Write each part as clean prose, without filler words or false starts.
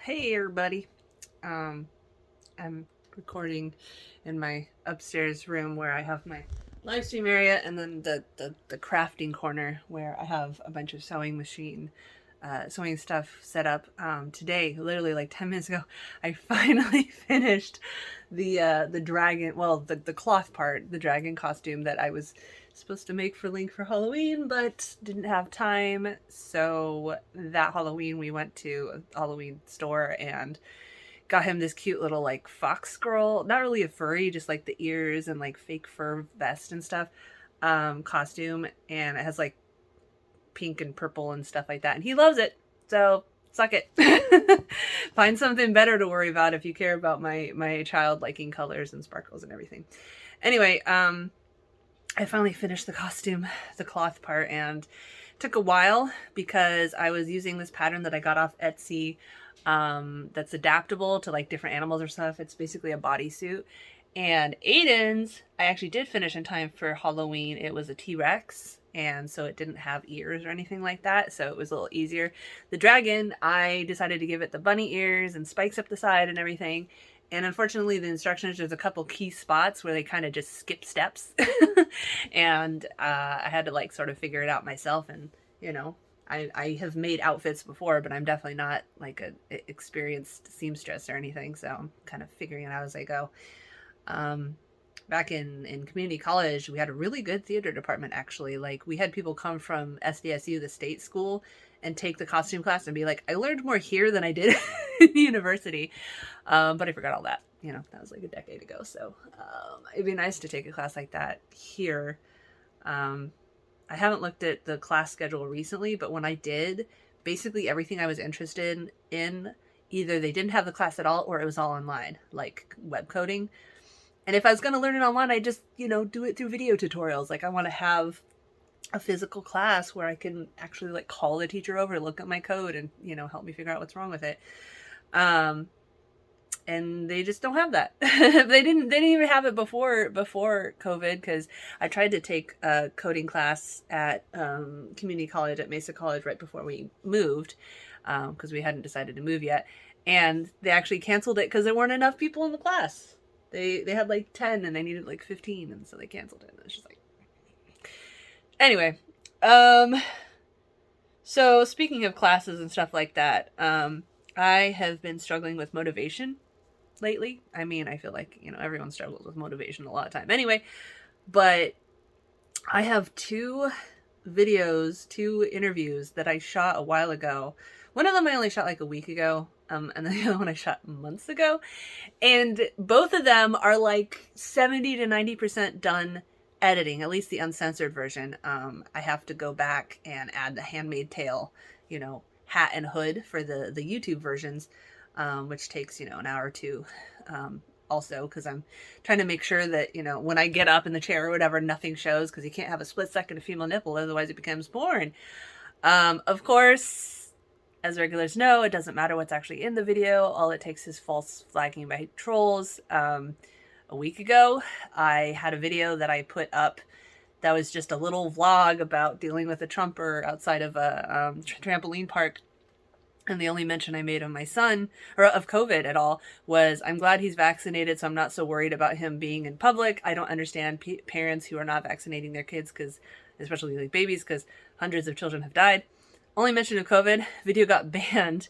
Hey everybody. I'm recording in my upstairs room where I have my live stream area, and then the crafting corner where I have a bunch of sewing stuff set up. Today, literally like 10 minutes ago, I finally finished the dragon, well, the cloth part, the dragon costume that I was supposed to make for Link for Halloween, but didn't have time. So that Halloween we went to a Halloween store and got him this cute little like fox girl, not really a furry, just like the ears and like fake fur vest and stuff, costume, and it has like pink and purple and stuff like that, and he loves it. So suck it. Find something better to worry about if you care about my child liking colors and sparkles and everything. Anyway, I finally finished the costume, the cloth part, and it took a while because I was using this pattern that I got off Etsy, that's adaptable to like different animals or stuff. It's basically a bodysuit. And Aiden's, I actually did finish in time for Halloween. It was a T-Rex, and so it didn't have ears or anything like that, so it was a little easier. The dragon, I decided to give it the bunny ears and spikes up the side and everything. And unfortunately, the instructions, there's a couple key spots where they kind of just skip steps. And I had to like sort of figure it out myself. And, you know, I have made outfits before, but I'm definitely not like an experienced seamstress or anything. So I'm kind of figuring it out as I go. Back in community college, we had a really good theater department, actually. Like, we had people come from SDSU, the state school, and take the costume class and be like, I learned more here than I did in university. But I forgot all that. You know, that was like a decade ago. So it'd be nice to take a class like that here. I haven't looked at the class schedule recently, but when I did, basically everything I was interested in, either they didn't have the class at all or it was all online, like web coding. And if I was going to learn it online, I just, you know, do it through video tutorials. Like, I want to have a physical class where I can actually like call the teacher over, look at my code, and, you know, help me figure out what's wrong with it. And they just don't have that. They didn't even have it before COVID, because I tried to take a coding class at community college at Mesa College right before we moved, because we hadn't decided to move yet. And they actually canceled it because there weren't enough people in the class. They had like 10 and they needed like 15, and so they canceled it. And it's just like, anyway. So speaking of classes and stuff like that, I have been struggling with motivation lately. I mean, I feel like, you know, everyone struggles with motivation a lot of time anyway, but I have two interviews that I shot a while ago. One of them I only shot like a week ago, and then the other one I shot months ago. And both of them are like 70 to 90% done editing, at least the uncensored version. I have to go back and add the handmade tale, you know, hat and hood for the YouTube versions, which takes, you know, an hour or two. Also, because I'm trying to make sure that, you know, when I get up in the chair or whatever, nothing shows, because you can't have a split second of female nipple, otherwise it becomes porn. Of course, as regulars know, it doesn't matter what's actually in the video. All it takes is false flagging by trolls. A week ago, I had a video that I put up that was just a little vlog about dealing with a Trumper outside of a trampoline park. And the only mention I made of my son, or of COVID at all, was I'm glad he's vaccinated, so I'm not so worried about him being in public. I don't understand parents who are not vaccinating their kids, because, especially like babies, because hundreds of children have died. Only mention of COVID. Video got banned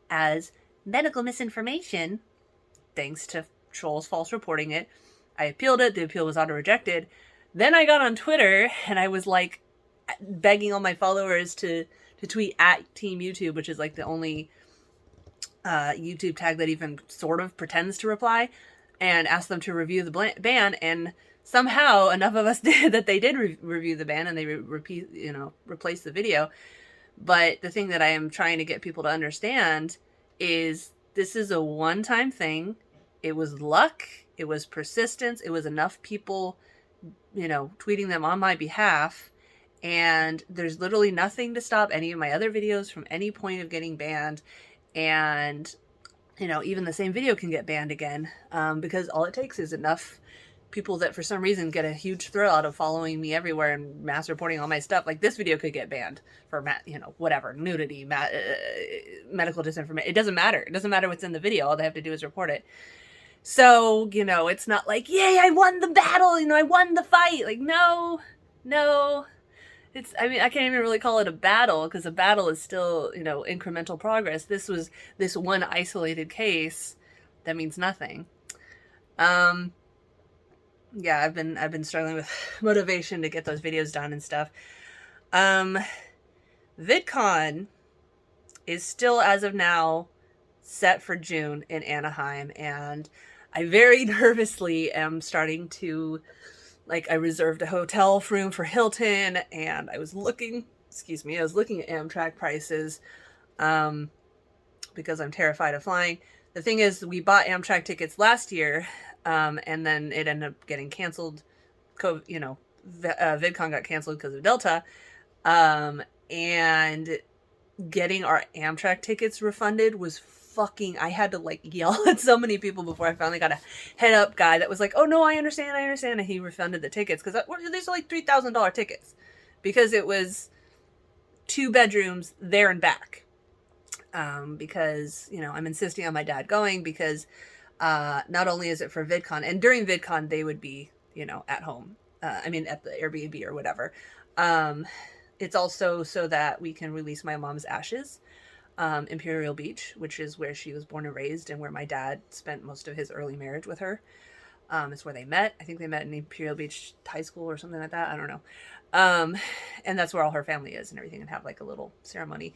as medical misinformation, thanks to trolls false reporting it. I appealed it. The appeal was auto-rejected. Then I got on Twitter, and I was like begging all my followers to tweet at Team YouTube, which is like the only YouTube tag that even sort of pretends to reply, and ask them to review the ban. And somehow enough of us did that they did review the ban, and they replaced the video. But the thing that I am trying to get people to understand is this is a one-time thing. It was luck. It was persistence. It was enough people, you know, tweeting them on my behalf. And there's literally nothing to stop any of my other videos from any point of getting banned. And, you know, even the same video can get banned again, because all it takes is enough people that for some reason get a huge thrill out of following me everywhere and mass reporting all my stuff. Like, this video could get banned for, you know, whatever, nudity, medical disinformation. It doesn't matter. It doesn't matter what's in the video. All they have to do is report it. So, you know, it's not like, yay, I won the battle, you know, I won the fight. Like, no. It's, I mean, I can't even really call it a battle, because a battle is still, you know, incremental progress. This was this one isolated case that means nothing. Yeah, I've been struggling with motivation to get those videos done and stuff. VidCon is still, as of now, set for June in Anaheim, and I very nervously am starting to, like, I reserved a hotel room for Hilton, and I was looking at Amtrak prices, because I'm terrified of flying. The thing is, we bought Amtrak tickets last year, and then it ended up getting canceled. You know, VidCon got canceled because of Delta, and getting our Amtrak tickets refunded was fucking, I had to like yell at so many people before I finally got a head up guy that was like, oh no, I understand, and he refunded the tickets, because these are like $3,000 tickets, because it was 2 bedrooms there and back, because, you know, I'm insisting on my dad going, because not only is it for VidCon, and during VidCon they would be, you know, at home, I mean at the Airbnb or whatever, it's also so that we can release my mom's ashes. Imperial Beach, which is where she was born and raised, and where my dad spent most of his early marriage with her. It's where they met. I think they met in Imperial Beach High School or something like that. I don't know. And that's where all her family is and everything, and have like a little ceremony.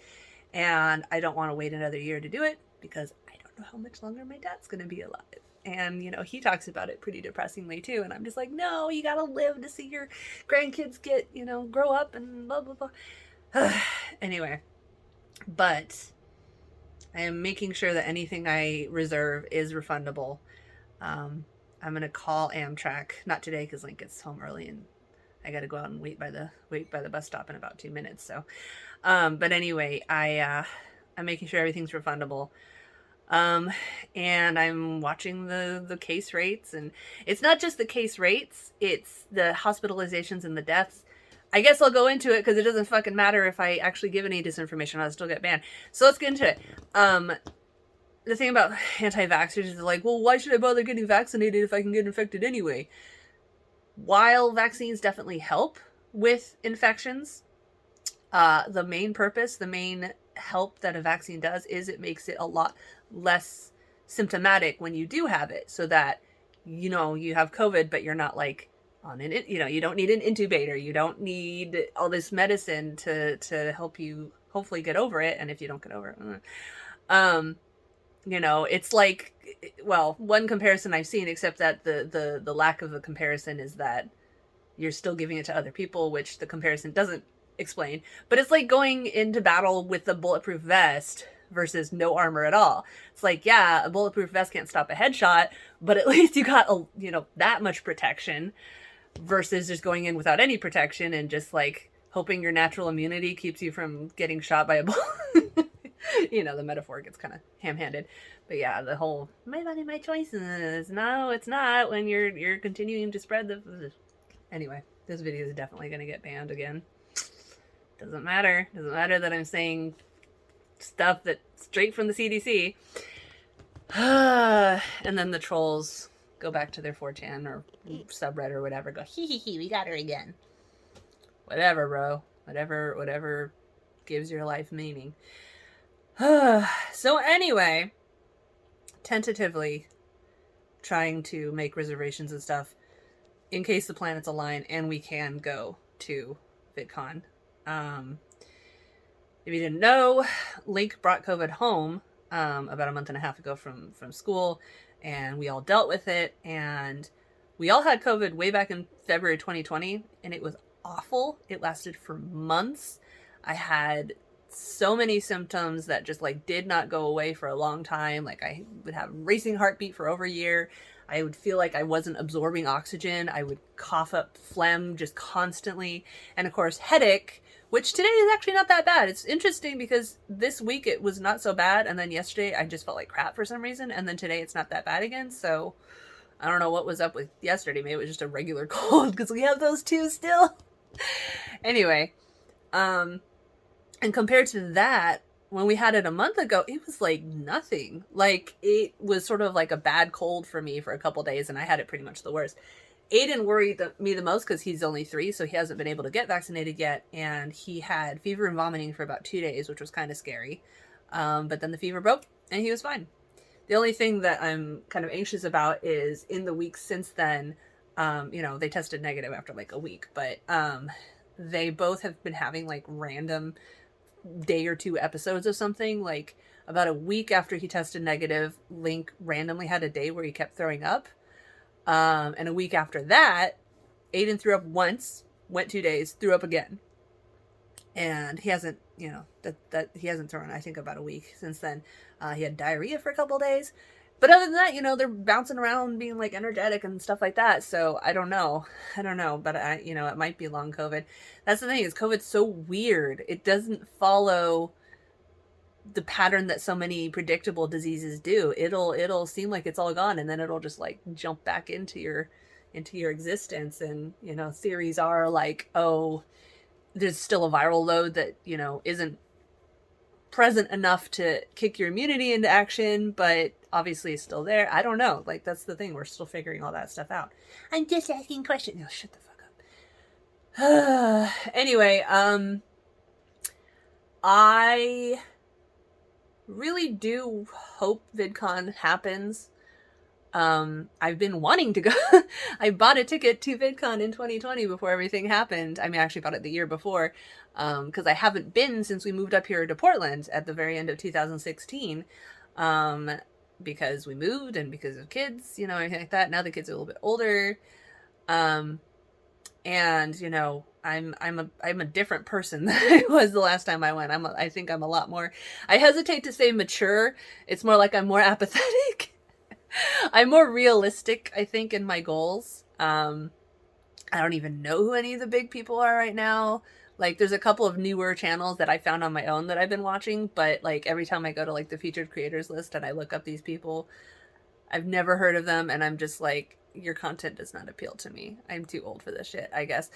And I don't want to wait another year to do it, because I don't know how much longer my dad's going to be alive. And, you know, he talks about it pretty depressingly too. And I'm just like, no, you got to live to see your grandkids get, you know, grow up and blah, blah, blah. Anyway, but I am making sure that anything I reserve is refundable. I'm going to call Amtrak, not today, because Link gets home early and I got to go out and wait by the bus stop in about 2 minutes. So, but anyway, I'm making sure everything's refundable. And I'm watching the case rates, and it's not just the case rates, it's the hospitalizations and the deaths. I guess I'll go into it, because it doesn't fucking matter if I actually give any disinformation, I'll still get banned. So let's get into it. The thing about anti-vaxxers is like, well, why should I bother getting vaccinated if I can get infected anyway? While vaccines definitely help with infections, the main purpose, the main help that a vaccine does is it makes it a lot less symptomatic when you do have it, so that, you know, you have COVID, but you're not like on an, you know, you don't need an intubator, you don't need all this medicine to help you hopefully get over it. And if you don't get over it, you know, it's like, well, one comparison I've seen, except that the lack of a comparison is that you're still giving it to other people, which the comparison doesn't explain, but it's like going into battle with a bulletproof vest versus no armor at all. It's like, yeah, a bulletproof vest can't stop a headshot, but at least you got you know, that much protection, versus just going in without any protection and just like hoping your natural immunity keeps you from getting shot by a bullet. You know, the metaphor gets kind of ham-handed, but yeah, the whole my body, my choices. No, it's not, when you're continuing to spread the. Anyway, this video is definitely going to get banned again. Doesn't matter. Doesn't matter that I'm saying stuff that's straight from the CDC. And then the trolls go back to their 4chan or subreddit or whatever, go, hee, we got her again. Whatever, bro. Whatever gives your life meaning. So anyway, tentatively trying to make reservations and stuff in case the planets align and we can go to VidCon. If you didn't know, Link brought COVID home about a month and a half ago from school, and we all dealt with it, and we all had COVID way back in February 2020, and it was awful. It lasted for months. I had so many symptoms that just like did not go away for a long time. Like I would have racing heartbeat for over a year. I would feel like I wasn't absorbing oxygen. I would cough up phlegm just constantly. And of course, headache, which today is actually not that bad. It's interesting because this week it was not so bad. And then yesterday I just felt like crap for some reason. And then today it's not that bad again. So I don't know what was up with yesterday. Maybe it was just a regular cold because we have those too still. Anyway, and compared to that, when we had it a month ago, it was like nothing. Like, it was sort of like a bad cold for me for a couple days, and I had it pretty much the worst. Aiden worried me the most because he's only 3, so he hasn't been able to get vaccinated yet, and he had fever and vomiting for about 2 days, which was kind of scary. But then the fever broke, and he was fine. The only thing that I'm kind of anxious about is in the weeks since then, you know, they tested negative after like a week, but they both have been having like random day or 2 episodes of something. Like about a week after he tested negative, Link randomly had a day where he kept throwing up. And a week after that, Aiden threw up once, went 2 days, threw up again. And he hasn't, you know, that he hasn't thrown, I think, about a week since then. He had diarrhea for a couple days. But other than that, you know, they're bouncing around being like energetic and stuff like that. So I don't know. But you know, it might be long COVID. That's the thing, is COVID's so weird. It doesn't follow the pattern that so many predictable diseases do. It'll seem like it's all gone, and then it'll just like jump back into your existence. And, you know, theories are like, oh, there's still a viral load that, you know, isn't present enough to kick your immunity into action, but obviously is still there. I don't know. Like, that's the thing. We're still figuring all that stuff out. I'm just asking questions. No, shut the fuck up. Anyway, I really do hope VidCon happens. I've been wanting to go. I bought a ticket to VidCon in 2020 before everything happened. I mean, I actually bought it the year before, because I haven't been since we moved up here to Portland at the very end of 2016, because we moved and because of kids, you know, anything like that. Now the kids are a little bit older, and, you know, I'm a different person than I was the last time I went. I think I'm a lot more, I hesitate to say mature. It's more like I'm more apathetic. I'm more realistic, I think, in my goals. I don't even know who any of the big people are right now. Like, there's a couple of newer channels that I found on my own that I've been watching, but like every time I go to like the featured creators list and I look up these people, I've never heard of them, and I'm just like, your content does not appeal to me. I'm too old for this shit, I guess.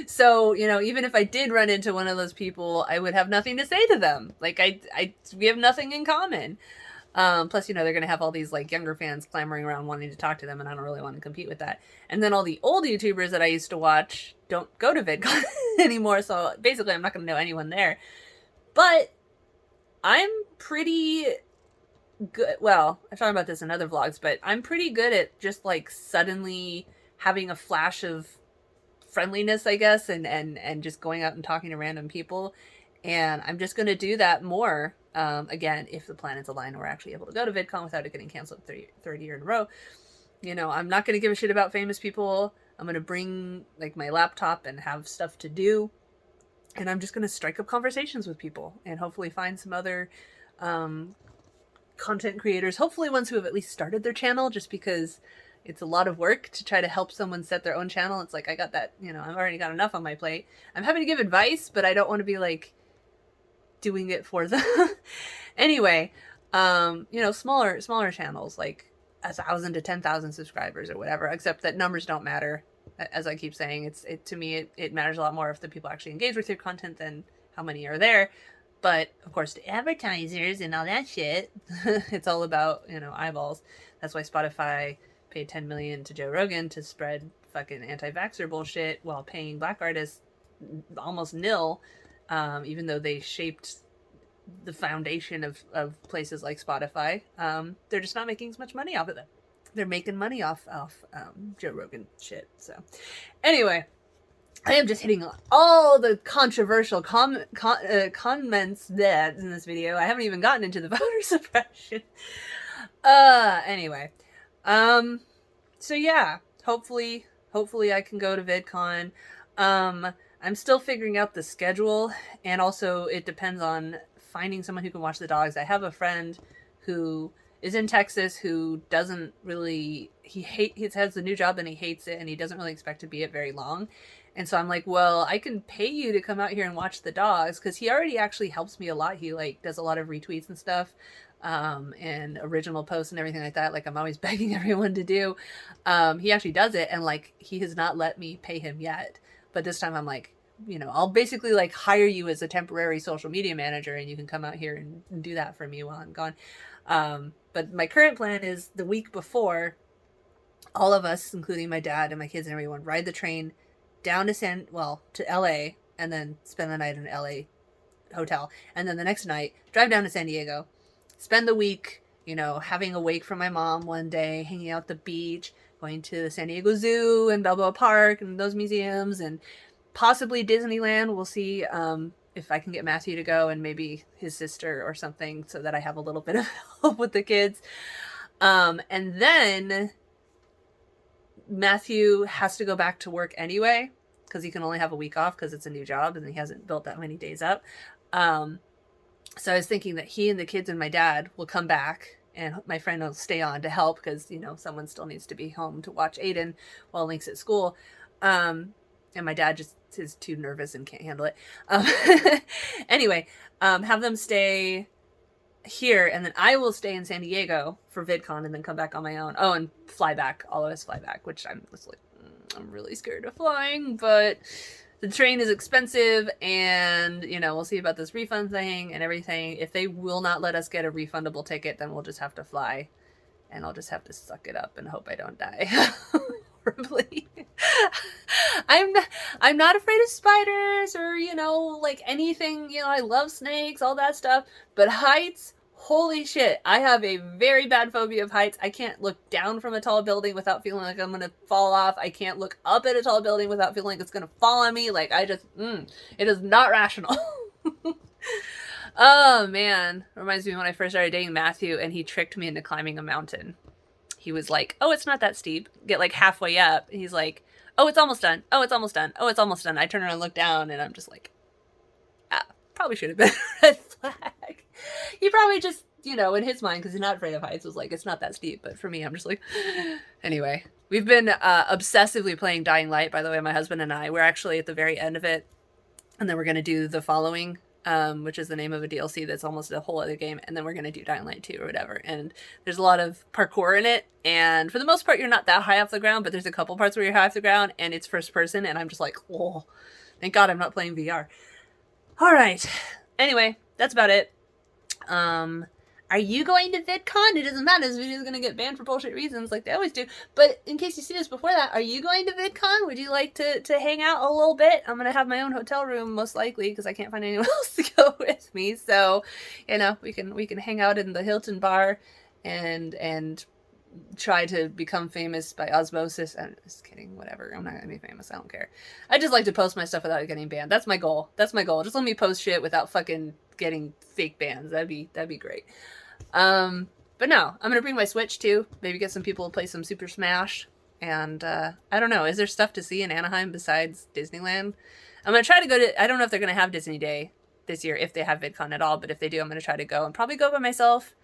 So, you know, even if I did run into one of those people, I would have nothing to say to them. Like, we have nothing in common. Plus, you know, they're going to have all these like younger fans clamoring around wanting to talk to them, and I don't really want to compete with that. And then all the old YouTubers that I used to watch don't go to VidCon anymore, so basically I'm not going to know anyone there. But I'm pretty good. Well, I've talked about this in other vlogs, but I'm pretty good at just like suddenly having a flash of friendliness, I guess, and just going out and talking to random people. And I'm just going to do that more. Again, if the planets align and we're actually able to go to VidCon without it getting canceled third year in a row. You know, I'm not going to give a shit about famous people. I'm going to bring like my laptop and have stuff to do. And I'm just going to strike up conversations with people and hopefully find some other content creators. Hopefully ones who have at least started their channel, just because it's a lot of work to try to help someone set their own channel. It's like, I got that, you know, I've already got enough on my plate. I'm happy to give advice, but I don't want to be like doing it for them. Anyway, you know, smaller channels, like 1,000 to 10,000 subscribers or whatever, except that numbers don't matter. As I keep saying, to me, it matters a lot more if the people actually engage with your content than how many are there. But of course, the advertisers and all that shit, it's all about, you know, eyeballs. That's why Spotify paid $10 million to Joe Rogan to spread fucking anti-vaxxer bullshit while paying black artists almost nil, even though they shaped the foundation of places like Spotify. They're just not making as much money off of them. They're making money off Joe Rogan shit. So anyway, I am just hitting all the controversial comments that in this video. I haven't even gotten into the voter suppression. Anyway, so yeah, hopefully I can go to VidCon. I'm still figuring out the schedule, and also it depends on finding someone who can watch the dogs. I have a friend who is in Texas who doesn't really, he has a new job and he hates it, and he doesn't really expect to be it very long. And so I'm like, well, I can pay you to come out here and watch the dogs, because he already actually helps me a lot. He like does a lot of retweets and stuff, and original posts and everything like that. Like I'm always begging everyone to do. He actually does it, and like he has not let me pay him yet. But this time I'm like, you know, I'll basically like hire you as a temporary social media manager, and you can come out here and do that for me while I'm gone. But my current plan is the week before, all of us, including my dad and my kids and everyone, ride the train down to LA, and then spend the night in an LA hotel. And then the next night, drive down to San Diego, spend the week, you know, having a wake from my mom one day, hanging out at the beach, going to the San Diego Zoo and Balboa Park and those museums, and possibly Disneyland. We'll see if I can get Matthew to go, and maybe his sister or something, so that I have a little bit of help with the kids. And then Matthew has to go back to work anyway, because he can only have a week off because it's a new job and he hasn't built that many days up. So I was thinking that he and the kids and my dad will come back, and my friend will stay on to help, because, you know, someone still needs to be home to watch Aiden while Link's at school. And my dad just is too nervous and can't handle it. Anyway, have them stay here, and then I will stay in San Diego for VidCon and then come back on my own. Oh, and fly back. All of us fly back, which I'm just like, I'm really scared of flying, but the train is expensive, and, you know, we'll see about this refund thing and everything. If they will not let us get a refundable ticket, then we'll just have to fly, and I'll just have to suck it up and hope I don't die horribly. I'm not afraid of spiders or, you know, like anything, you know, I love snakes, all that stuff, but heights, holy shit, I have a very bad phobia of heights. I can't look down from a tall building without feeling like I'm gonna fall off. I can't look up at a tall building without feeling like it's gonna fall on me. Like, I just, it is not rational. Oh man, reminds me when I first started dating Matthew and he tricked me into climbing a mountain. He was like, oh, it's not that steep. Get like halfway up. And he's like, oh, it's almost done. Oh, it's almost done. Oh, it's almost done. I turn around and look down, and I'm just like, probably should have been a red flag. He probably just, you know, in his mind, because he's not afraid of heights, was like, it's not that steep. But for me, I'm just like, anyway. We've been obsessively playing Dying Light, by the way, my husband and I. We're actually at the very end of it. And then we're going to do the following, which is the name of a DLC that's almost a whole other game. And then we're going to do Dying Light 2 or whatever. And there's a lot of parkour in it. And for the most part, you're not that high off the ground, but there's a couple parts where you're high off the ground and it's first person. And I'm just like, oh, thank God I'm not playing VR. All right. Anyway, that's about it. Are you going to VidCon? It doesn't matter. This video is going to get banned for bullshit reasons like they always do. But in case you see this before that, are you going to VidCon? Would you like to hang out a little bit? I'm going to have my own hotel room most likely because I can't find anyone else to go with me. So, you know, we can hang out in the Hilton bar and try to become famous by osmosis. I'm just kidding. Whatever. I'm not going to be famous. I don't care. I just like to post my stuff without getting banned. That's my goal. That's my goal. Just let me post shit without fucking getting fake bans. That'd be great. But no, I'm gonna bring my Switch too. Maybe get some people to play some Super Smash. And I don't know, is there stuff to see in Anaheim besides Disneyland? I'm gonna try to go to, I don't know if they're gonna have Disney Day this year, if they have VidCon at all, but if they do, I'm gonna try to go and probably go by myself.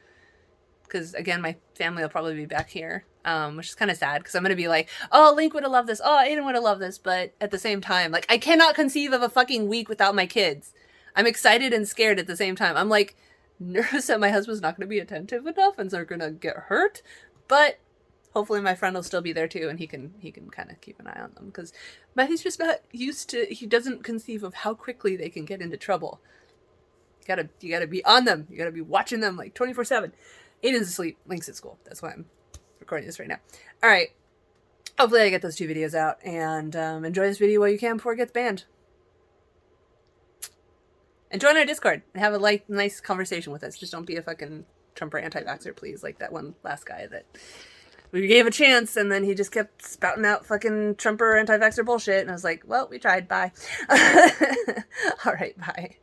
Because again, my family will probably be back here, which is kind of sad because I'm gonna be like, oh, Link would have loved this, oh, Aiden would have loved this, but at the same time, like, I cannot conceive of a fucking week without my kids. I'm excited and scared at the same time. I'm like nervous that my husband's not going to be attentive enough and they're going to get hurt, but hopefully my friend will still be there too, and he can kind of keep an eye on them because Matthew's just not used to. He doesn't conceive of how quickly they can get into trouble. You gotta be on them. You gotta be watching them like 24/7. Aiden's asleep. Link's at school. That's why I'm recording this right now. All right. Hopefully I get those 2 videos out and enjoy this video while you can before it gets banned. And join our Discord and have a nice conversation with us. Just don't be a fucking Trump or anti-vaxxer, please. Like that one last guy that we gave a chance and then he just kept spouting out fucking Trump or anti-vaxxer bullshit. And I was like, well, we tried. Bye. All right, bye.